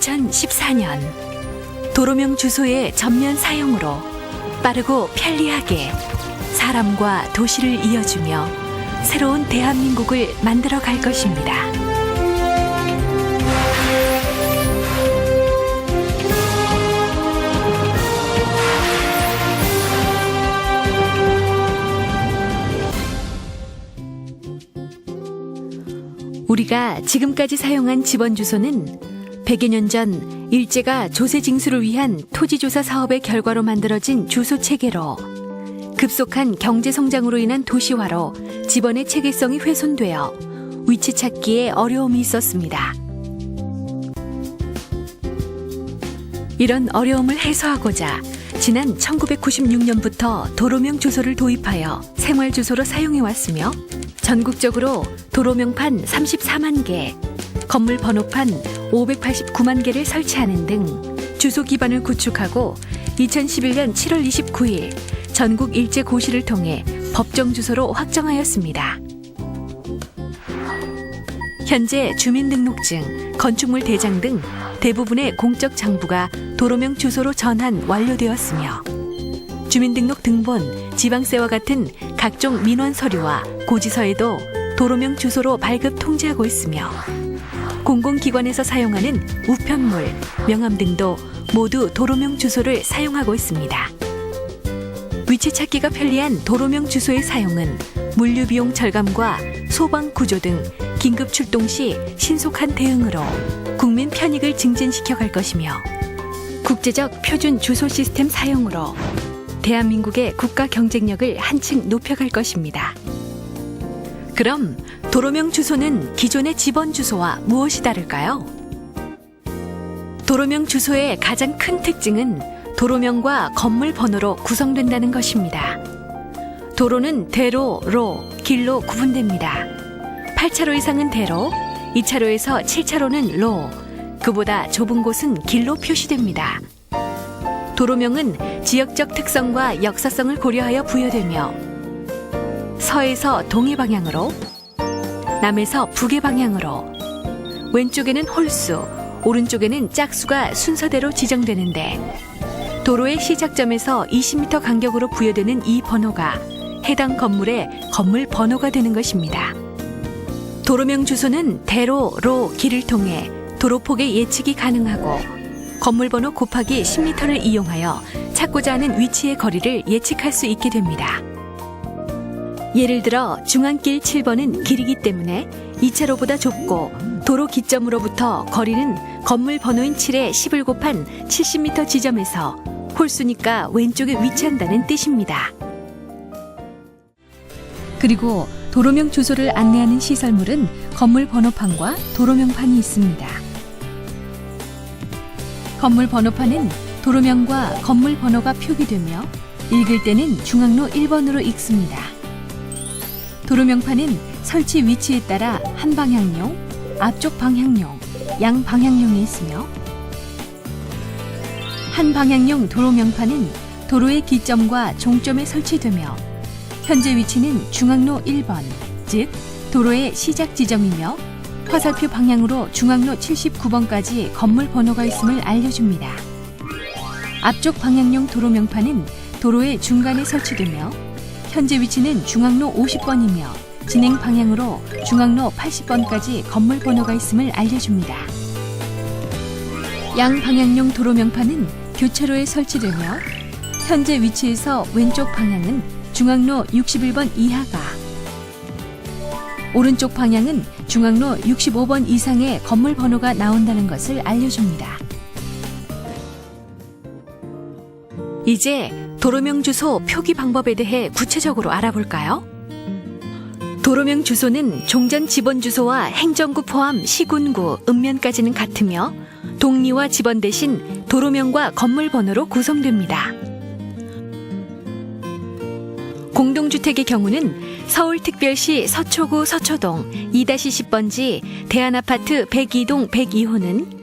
2014년 도로명 주소의 전면 사용으로 빠르고 편리하게 사람과 도시를 이어주며 새로운 대한민국을 만들어 갈 것입니다. 우리가 지금까지 사용한 집원 주소는 100여 년 전 일제가 조세 징수를 위한 토지조사 사업의 결과로 만들어진 주소 체계로 급속한 경제 성장으로 인한 도시화로 집원의 체계성이 훼손되어 위치 찾기에 어려움이 있었습니다. 이런 어려움을 해소하고자 지난 1996년부터 도로명 주소를 도입하여 생활 주소로 사용해 왔으며 전국적으로 도로명판 34만 개, 건물 번호판 589만 개를 설치하는 등 주소 기반을 구축하고 2011년 7월 29일 전국 일제 고시를 통해 법정 주소로 확정하였습니다. 현재 주민등록증, 건축물 대장 등 대부분의 공적 장부가 도로명 주소로 전환 완료되었으며 주민등록 등본, 지방세와 같은 각종 민원 서류와 고지서에도 도로명 주소로 발급 통지하고 있으며 공공기관에서 사용하는 우편물, 명함 등도 모두 도로명 주소를 사용하고 있습니다. 위치 찾기가 편리한 도로명 주소의 사용은 물류비용 절감과 소방 구조 등 긴급 출동 시 신속한 대응으로 국민 편익을 증진시켜 갈 것이며 국제적 표준 주소 시스템 사용으로 대한민국의 국가 경쟁력을 한층 높여갈 것입니다. 그럼 도로명 주소는 기존의 집원 주소와 무엇이 다를까요? 도로명 주소의 가장 큰 특징은 도로명과 건물 번호로 구성된다는 것입니다. 도로는 대로, 로, 길로 구분됩니다. 8차로 이상은 대로, 2차로에서 7차로는 로, 그보다 좁은 곳은 길로 표시됩니다. 도로명은 지역적 특성과 역사성을 고려하여 부여되며 서에서 동해 방향으로, 남에서 북의 방향으로, 왼쪽에는 홀수, 오른쪽에는 짝수가 순서대로 지정되는데 도로의 시작점에서 20m 간격으로 부여되는 이 번호가 해당 건물의 건물 번호가 되는 것입니다. 도로명 주소는 대로, 로, 길을 통해 도로폭의 예측이 가능하고 건물 번호 곱하기 10m를 이용하여 찾고자 하는 위치의 거리를 예측할 수 있게 됩니다. 예를 들어 중앙길 7번은 길이기 때문에 2차로보다 좁고 도로 기점으로부터 거리는 건물 번호인 7에 10을 곱한 70m 지점에서 홀수니까 왼쪽에 위치한다는 뜻입니다. 그리고 도로명 주소를 안내하는 시설물은 건물 번호판과 도로명판이 있습니다. 건물 번호판은 도로명과 건물 번호가 표기되며 읽을 때는 중앙로 1번으로 읽습니다. 도로명판은 설치 위치에 따라 한 방향용, 앞쪽 방향용, 양 방향용이 있으며 한 방향용 도로명판은 도로의 기점과 종점에 설치되며 현재 위치는 중앙로 1번, 즉 도로의 시작 지점이며 화살표 방향으로 중앙로 79번까지 건물 번호가 있음을 알려줍니다. 앞쪽 방향용 도로명판은 도로의 중간에 설치되며 현재 위치는 중앙로 50번이며 진행 방향으로 중앙로 80번까지 건물 번호가 있음을 알려줍니다. 양 방향용 도로명판은 교차로에 설치되며 현재 위치에서 왼쪽 방향은 중앙로 61번 이하가, 오른쪽 방향은 중앙로 65번 이상의 건물 번호가 나온다는 것을 알려줍니다. 이제 도로명 주소 표기 방법에 대해 구체적으로 알아볼까요? 도로명 주소는 종전 집원 주소와 행정구 포함 시군구, 읍면까지는 같으며 동리와 집원 대신 도로명과 건물 번호로 구성됩니다. 공동주택의 경우는 서울특별시 서초구 서초동 2-10번지 대한아파트 102동 102호는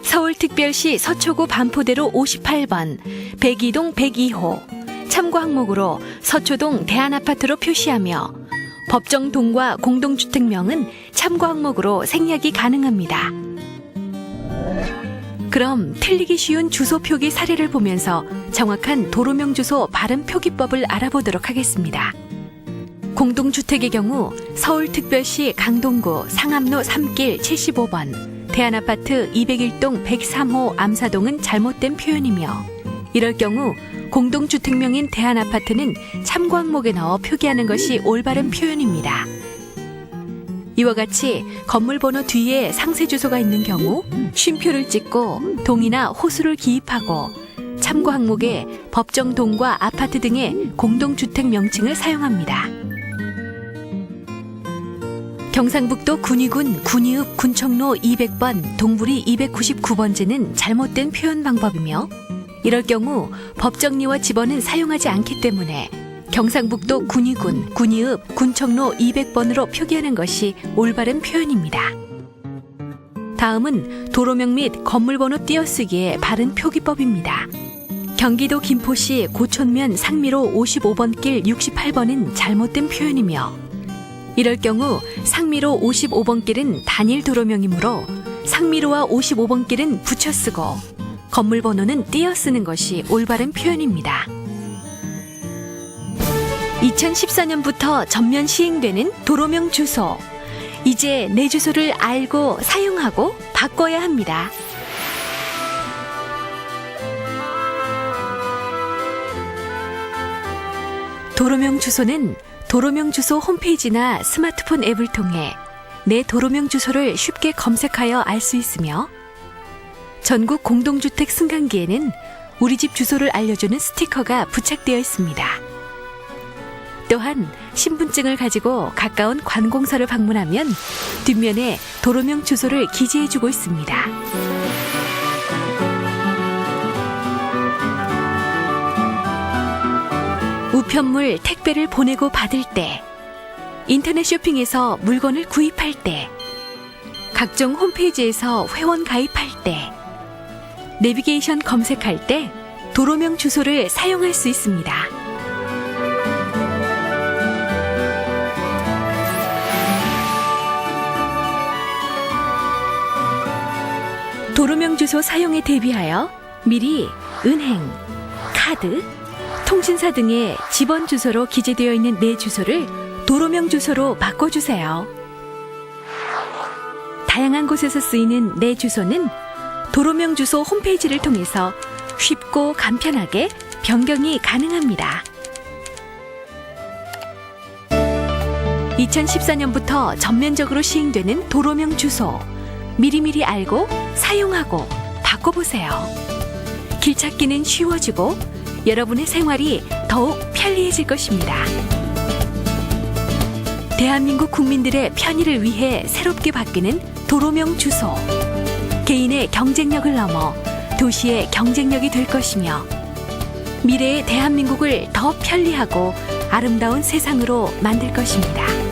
서울특별시 서초구 반포대로 58번 102동 102호 참고 항목으로 서초동 대한아파트로 표시하며 법정동과 공동주택명은 참고 항목으로 생략이 가능합니다. 그럼 틀리기 쉬운 주소 표기 사례를 보면서 정확한 도로명 주소 발음 표기법을 알아보도록 하겠습니다. 공동주택의 경우 서울특별시 강동구 상암로 3길 75번 대한아파트 201동 103호 암사동은 잘못된 표현이며, 이럴 경우 공동주택명인 대한아파트는 참고 항목에 넣어 표기하는 것이 올바른 표현입니다. 이와 같이 건물 번호 뒤에 상세 주소가 있는 경우 쉼표를 찍고 동이나 호수를 기입하고 참고 항목에 법정 동과 아파트 등의 공동주택 명칭을 사용합니다. 경상북도 군위군 군위읍 군청로 200번 동부리 299번지는 잘못된 표현 방법이며, 이럴 경우 법정리와 집어는 사용하지 않기 때문에 경상북도 군위군 군위읍 군청로 200번으로 표기하는 것이 올바른 표현입니다. 다음은 도로명 및 건물번호 띄어쓰기의 바른 표기법입니다. 경기도 김포시 고촌면 상미로 55번 길 68번은 잘못된 표현이며, 이럴 경우 상미로 55번 길은 단일 도로명이므로 상미로와 55번 길은 붙여 쓰고 건물 번호는 띄어 쓰는 것이 올바른 표현입니다. 2014년부터 전면 시행되는 도로명 주소. 이제 내 주소를 알고 사용하고 바꿔야 합니다. 도로명 주소는 도로명 주소 홈페이지나 스마트폰 앱을 통해 내 도로명 주소를 쉽게 검색하여 알 수 있으며, 전국 공동주택 승강기에는 우리 집 주소를 알려주는 스티커가 부착되어 있습니다. 또한 신분증을 가지고 가까운 관공서를 방문하면 뒷면에 도로명 주소를 기재해주고 있습니다. 우편물 택배를 보내고 받을 때, 인터넷 쇼핑에서 물건을 구입할 때, 각종 홈페이지에서 회원 가입할 때, 내비게이션 검색할 때 도로명 주소를 사용할 수 있습니다. 도로명 주소 사용에 대비하여 미리 은행, 카드, 통신사 등의 집원 주소로 기재되어 있는 내 주소를 도로명 주소로 바꿔주세요. 다양한 곳에서 쓰이는 내 주소는 도로명 주소 홈페이지를 통해서 쉽고 간편하게 변경이 가능합니다. 2014년부터 전면적으로 시행되는 도로명 주소. 미리미리 알고 사용하고 바꿔보세요. 길 찾기는 쉬워지고 여러분의 생활이 더욱 편리해질 것입니다. 대한민국 국민들의 편의를 위해 새롭게 바뀌는 도로명 주소. 개인의 경쟁력을 넘어 도시의 경쟁력이 될 것이며, 미래의 대한민국을 더 편리하고 아름다운 세상으로 만들 것입니다.